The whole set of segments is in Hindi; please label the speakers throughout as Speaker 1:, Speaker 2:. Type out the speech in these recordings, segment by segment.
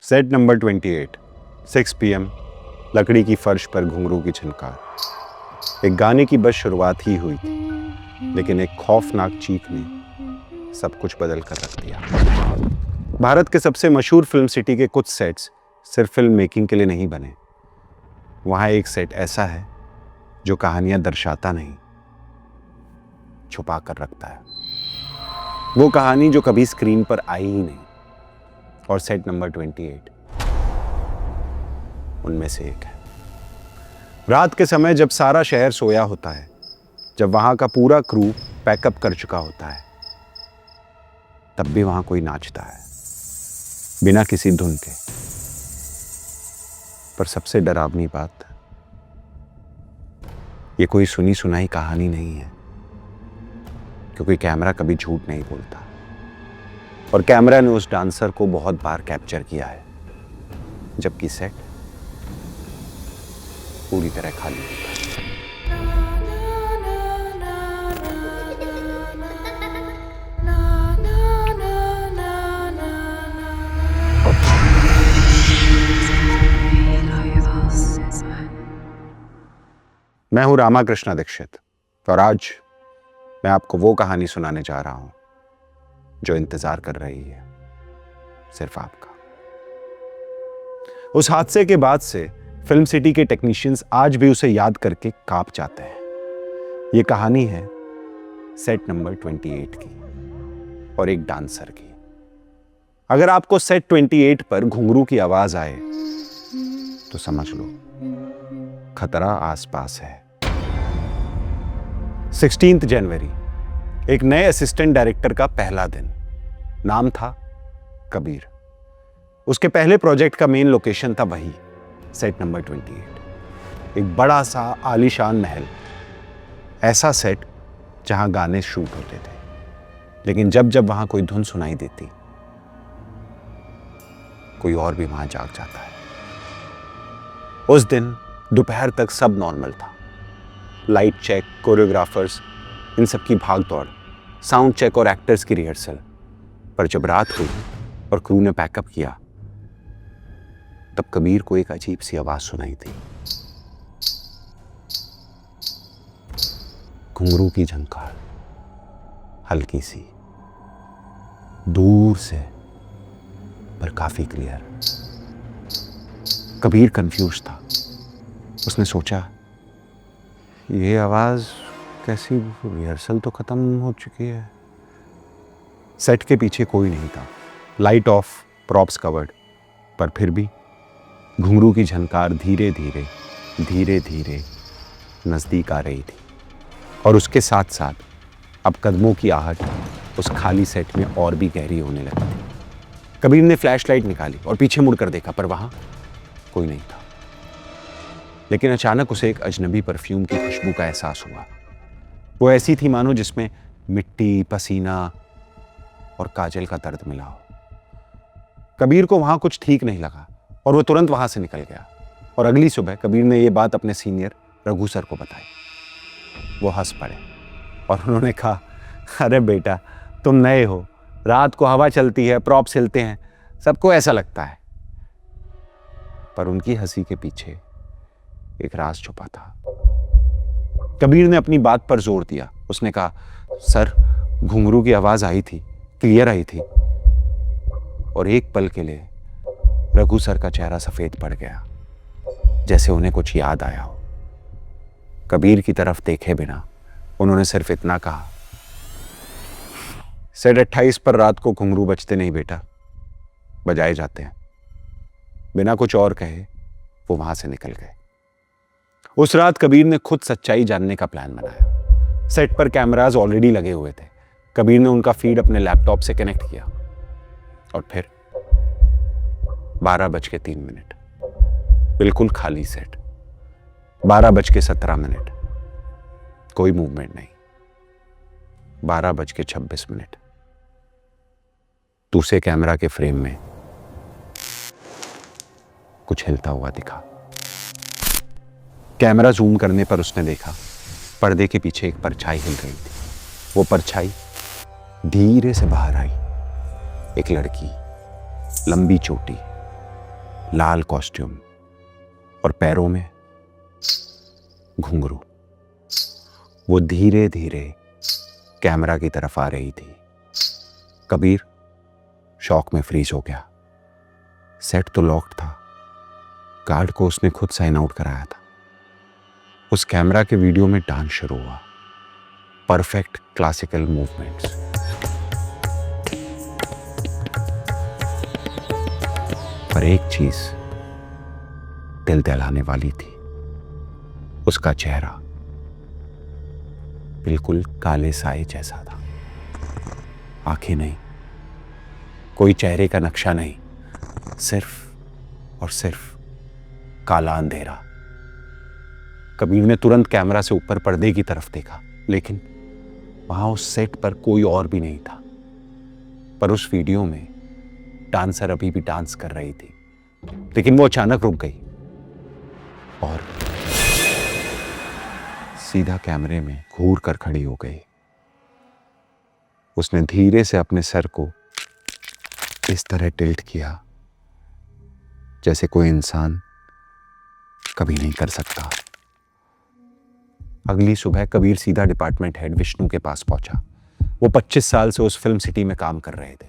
Speaker 1: सेट नंबर 28, 6 PM, लकड़ी की फर्श पर घुंघरू की झनकार। एक गाने की बस शुरुआत ही हुई थी, लेकिन एक खौफनाक चीख ने सब कुछ बदल कर रख दिया। भारत के सबसे मशहूर फिल्म सिटी के कुछ सेट्स सिर्फ फिल्म मेकिंग के लिए नहीं बने। वहां एक सेट ऐसा है जो कहानियां दर्शाता नहीं, छुपा कर रखता है। वो कहानी जो कभी स्क्रीन पर आई ही नहीं। और सेट नंबर 28 उनमें से एक है। रात के समय जब सारा शहर सोया होता है, जब वहां का पूरा क्रू पैकअप कर चुका होता है, तब भी वहां कोई नाचता है, बिना किसी धुन के। पर सबसे डरावनी बात, ये कोई सुनी सुनाई कहानी नहीं है, क्योंकि कैमरा कभी झूठ नहीं बोलता। और कैमरा ने उस डांसर को बहुत बार कैप्चर किया है, जबकि सेट पूरी तरह खाली होता है। मैं हूं रामाकृष्णा दीक्षित और आज मैं आपको वो कहानी सुनाने जा रहा हूं जो इंतजार कर रही है सिर्फ आपका। उस हादसे के बाद से फिल्म सिटी के टेक्नीशियंस आज भी उसे याद करके कांप जाते हैं। ये कहानी है सेट नंबर 28 की और एक डांसर की। अगर आपको सेट 28 पर घुंघरू की आवाज आए तो समझ लो खतरा आसपास है। 16 जनवरी, एक नए असिस्टेंट डायरेक्टर का पहला दिन। नाम था कबीर। उसके पहले प्रोजेक्ट का मेन लोकेशन था वही सेट नंबर 28। एक बड़ा सा आलीशान महल, ऐसा सेट जहां गाने शूट होते थे। लेकिन जब जब वहां कोई धुन सुनाई देती, कोई और भी वहां जाग जाता है। उस दिन दोपहर तक सब नॉर्मल था। लाइट चेक, कोरियोग्राफर्स, इन सब की भाग दौड़, साउंड चेक और एक्टर्स की रिहर्सल। पर जब रात हुई और क्रू ने पैकअप किया, तब कबीर को एक अजीब सी आवाज सुनाई दी। घुंघरू की झनकार, हल्की सी, दूर से, पर काफी क्लियर। कबीर कंफ्यूज था। उसने सोचा, ये आवाज कैसी? रिहर्सल तो खत्म हो चुकी है। सेट के पीछे कोई नहीं था, लाइट ऑफ, प्रॉप्स कवर्ड, पर फिर भी घुंघरू की झनकार धीरे धीरे नजदीक आ रही थी। और उसके साथ साथ अब कदमों की आहट उस खाली सेट में और भी गहरी होने लगी थी। कबीर ने फ्लैशलाइट निकाली और पीछे मुड़कर देखा, पर वहां कोई नहीं था। लेकिन अचानक उसे एक अजनबी परफ्यूम की खुशबू का एहसास हुआ। वो ऐसी थी मानो जिसमें मिट्टी, पसीना और काजल का दर्द मिला हो। कबीर को वहां कुछ ठीक नहीं लगा और वो तुरंत वहां से निकल गया। और अगली सुबह कबीर ने ये बात अपने सीनियर रघु सर को बताई। वो हंस पड़े और उन्होंने कहा, अरे बेटा, तुम नए हो, रात को हवा चलती है, प्रॉप्स हिलते हैं, सबको ऐसा लगता है। पर उनकी हंसी के पीछे एक राज छुपा था। कबीर ने अपनी बात पर जोर दिया। उसने कहा, सर, घुंघरू की आवाज आई थी, क्लियर आई थी। और एक पल के लिए रघु सर का चेहरा सफेद पड़ गया, जैसे उन्हें कुछ याद आया हो। कबीर की तरफ देखे बिना उन्होंने सिर्फ इतना कहा, सेट 28 पर रात को घुंघरू बजते नहीं बेटा, बजाए जाते हैं। बिना कुछ और कहे वो वहां से निकल गए। उस रात कबीर ने खुद सच्चाई जानने का प्लान बनाया। सेट पर कैमरास ऑलरेडी लगे हुए थे। कबीर ने उनका फीड अपने लैपटॉप से कनेक्ट किया और फिर 12:03, बिल्कुल खाली सेट। 12:17, कोई मूवमेंट नहीं। 12:26, दूसरे कैमरा के फ्रेम में कुछ हिलता हुआ दिखा। कैमरा जूम करने पर उसने देखा, पर्दे के पीछे एक परछाई हिल रही थी। वो परछाई धीरे से बाहर आई। एक लड़की, लंबी चोटी, लाल कॉस्ट्यूम और पैरों में घुंघरू। वो धीरे धीरे कैमरा की तरफ आ रही थी। कबीर शॉक में फ्रीज हो गया। सेट तो लॉक्ड था, गार्ड को उसने खुद साइन आउट कराया था। उस कैमरा के वीडियो में डांस शुरू हुआ, परफेक्ट क्लासिकल मूवमेंट्स। पर एक चीज दिल दहलाने वाली थी, उसका चेहरा बिल्कुल काले साए जैसा था। आंखें नहीं, कोई चेहरे का नक्शा नहीं, सिर्फ और सिर्फ काला अंधेरा। कबीर ने तुरंत कैमरा से ऊपर पर्दे की तरफ देखा, लेकिन वहां उस सेट पर कोई और भी नहीं था। पर उस वीडियो में डांसर अभी भी डांस कर रही थी, लेकिन वो अचानक रुक गई और सीधा कैमरे में घूर कर खड़ी हो गई। उसने धीरे से अपने सर को इस तरह टिल्ट किया जैसे कोई इंसान कभी नहीं कर सकता। अगली सुबह कबीर सीधा डिपार्टमेंट हेड विष्णु के पास पहुंचा। वो 25 साल से उस फिल्म सिटी में काम कर रहे थे।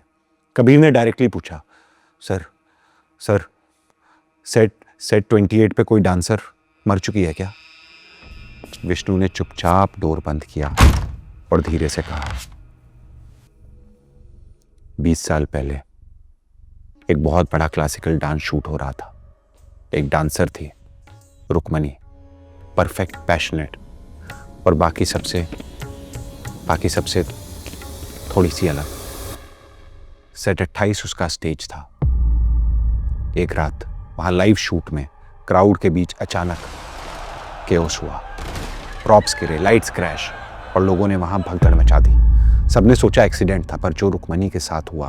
Speaker 1: कबीर ने डायरेक्टली पूछा, सर सेट 28 पे कोई डांसर मर चुकी है क्या? विष्णु ने चुपचाप डोर बंद किया और धीरे से कहा, 20 साल पहले एक बहुत बड़ा क्लासिकल डांस शूट हो रहा था। एक डांसर थी, रुक्मणी, परफेक्ट, पैशनेट, और बाकी सबसे थोड़ी सी अलग। सेट 28 उसका स्टेज था। एक रात वहां लाइव शूट में क्राउड के बीच अचानक केओस हुआ। प्रॉप्स गिरे, लाइट्स क्रैश, और लोगों ने वहां भगदड़ मचा दी। सबने सोचा एक्सीडेंट था, पर जो रुक्मणी के साथ हुआ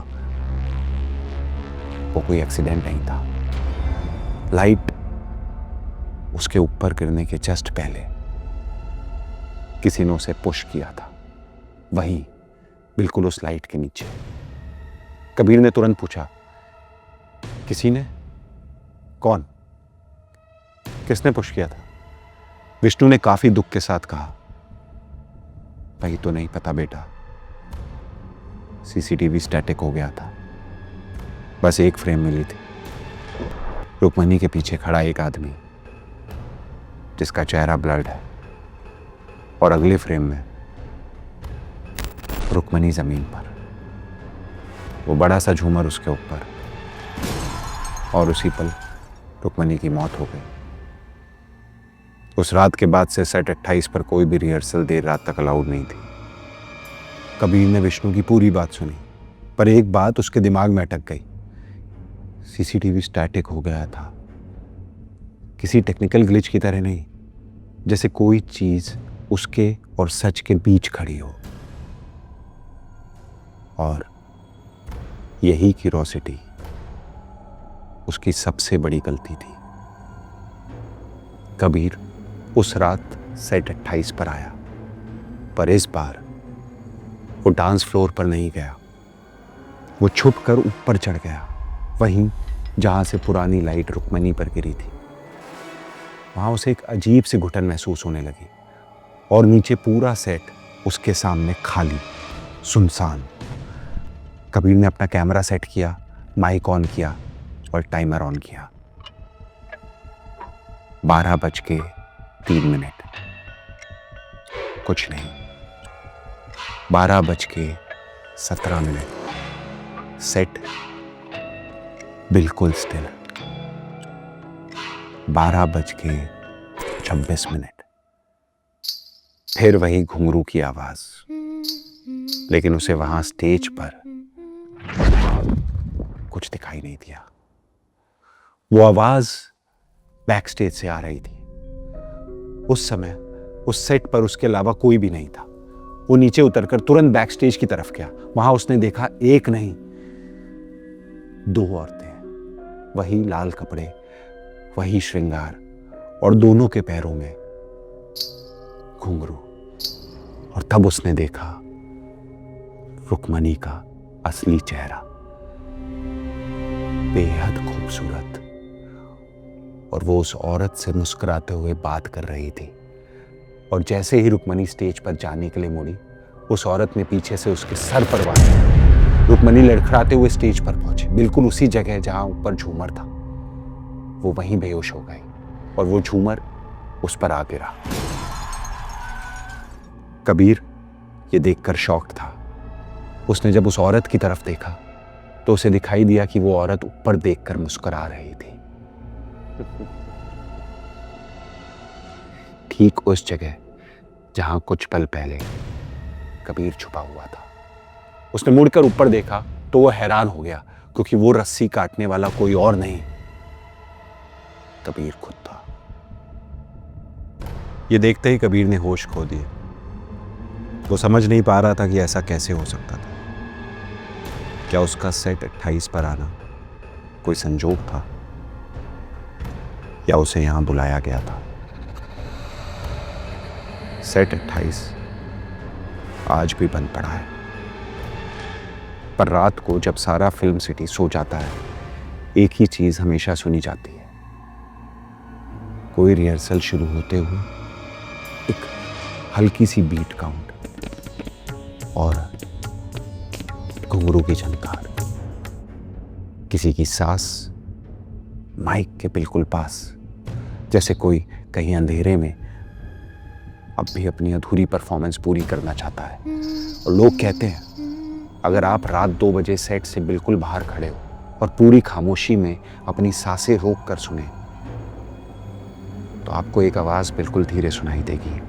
Speaker 1: वो कोई एक्सीडेंट नहीं था। लाइट उसके ऊपर गिरने के जस्ट पहले किसी ने उसे पुश किया था, वहीं बिल्कुल उस लाइट के नीचे। कबीर ने तुरंत पूछा, किसी ने? कौन? किसने पुश किया था? विष्णु ने काफी दुख के साथ कहा, वही तो नहीं पता बेटा। सीसीटीवी स्टैटिक हो गया था, बस एक फ्रेम मिली थी। रुक्मणी के पीछे खड़ा एक आदमी जिसका चेहरा ब्लर्ड है, और अगले फ्रेम में रुक्मणी जमीन पर, वो बड़ा सा झूमर उसके ऊपर, और उसी पल रुक्मणी की मौत हो गई। उस रात के बाद से सेट 28 पर कोई भी रिहर्सल देर रात तक अलाउड नहीं थी। कबीर ने विष्णु की पूरी बात सुनी, पर एक बात उसके दिमाग में अटक गई। सीसीटीवी स्टैटिक हो गया था, किसी टेक्निकल ग्लिच की तरह नहीं, जैसे कोई चीज उसके और सच के बीच खड़ी हो। और यही क्यूरोसिटी उसकी सबसे बड़ी गलती थी। कबीर उस रात सेट 28 पर आया, पर इस बार वो डांस फ्लोर पर नहीं गया। वो छुप कर ऊपर चढ़ गया, वहीं जहां से पुरानी लाइट रुक्मणी पर गिरी थी। वहां उसे एक अजीब सी घुटन महसूस होने लगी, और नीचे पूरा सेट उसके सामने खाली, सुनसान। कबीर ने अपना कैमरा सेट किया, माइक ऑन किया और टाइमर ऑन किया। 12:03। कुछ नहीं। 12:17। सेट बिल्कुल स्टिल। 12:26। फिर वही घुंघरू की आवाज, लेकिन उसे वहां स्टेज पर कुछ दिखाई नहीं दिया। वो आवाज बैक स्टेज से आ रही थी। उस समय उस सेट पर उसके अलावा कोई भी नहीं था। वो नीचे उतरकर तुरंत बैक स्टेज की तरफ गया। वहां उसने देखा एक नहीं, 2 औरतें, वही लाल कपड़े, वही श्रृंगार, और दोनों के पैरों में घुंघरू। और तब उसने देखा रुक्मणी का असली चेहरा, बेहद खूबसूरत, और वो उस औरत से मुस्कुराते हुए बात कर रही थी। और जैसे ही रुक्मणी स्टेज पर जाने के लिए मुड़ी, उस औरत ने पीछे से उसके सर पर वार किया। रुक्मणी लड़खड़ाते हुए स्टेज पर पहुंची, बिल्कुल उसी जगह जहां ऊपर झूमर था। वो वहीं बेहोश हो गई और वो झूमर उस पर आ गिरा। कबीर ये देखकर शॉक्ड था। उसने जब उस औरत की तरफ देखा तो उसे दिखाई दिया कि वो औरत ऊपर देखकर मुस्कुरा रही थी, ठीक उस जगह जहां कुछ पल पहले कबीर छुपा हुआ था। उसने मुड़कर ऊपर देखा तो वो हैरान हो गया, क्योंकि वो रस्सी काटने वाला कोई और नहीं, कबीर खुद था। ये देखते ही कबीर ने होश खो दिए। वो समझ नहीं पा रहा था कि ऐसा कैसे हो सकता था। क्या उसका सेट 28 पर आना कोई संजोग था, या उसे यहां बुलाया गया था? सेट 28 आज भी बंद पड़ा है, पर रात को जब सारा फिल्म सिटी सो जाता है, एक ही चीज हमेशा सुनी जाती है। कोई रिहर्सल शुरू होते हुए एक हल्की सी बीट काउंट और घुंघरू की झनकार, किसी की सांस माइक के बिल्कुल पास, जैसे कोई कहीं अंधेरे में अब भी अपनी अधूरी परफॉर्मेंस पूरी करना चाहता है। और लोग कहते हैं, अगर आप रात 2 बजे सेट से बिल्कुल बाहर खड़े हो और पूरी खामोशी में अपनी सांसें रोक कर सुने, तो आपको एक आवाज बिल्कुल धीरे सुनाई देगी।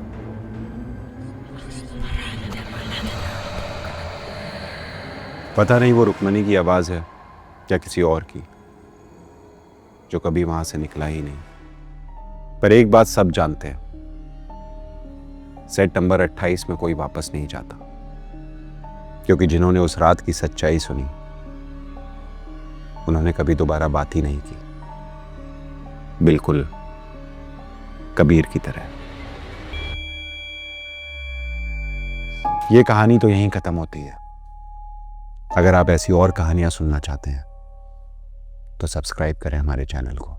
Speaker 1: पता नहीं वो रुक्मणी की आवाज है या किसी और की, जो कभी वहां से निकला ही नहीं। पर एक बात सब जानते हैं, सेट नंबर 28 में कोई वापस नहीं जाता, क्योंकि जिन्होंने उस रात की सच्चाई सुनी, उन्होंने कभी दोबारा बात ही नहीं की, बिल्कुल कबीर की तरह। ये कहानी तो यहीं खत्म होती है। अगर आप ऐसी और कहानियां सुनना चाहते हैं तो सब्सक्राइब करें हमारे चैनल को।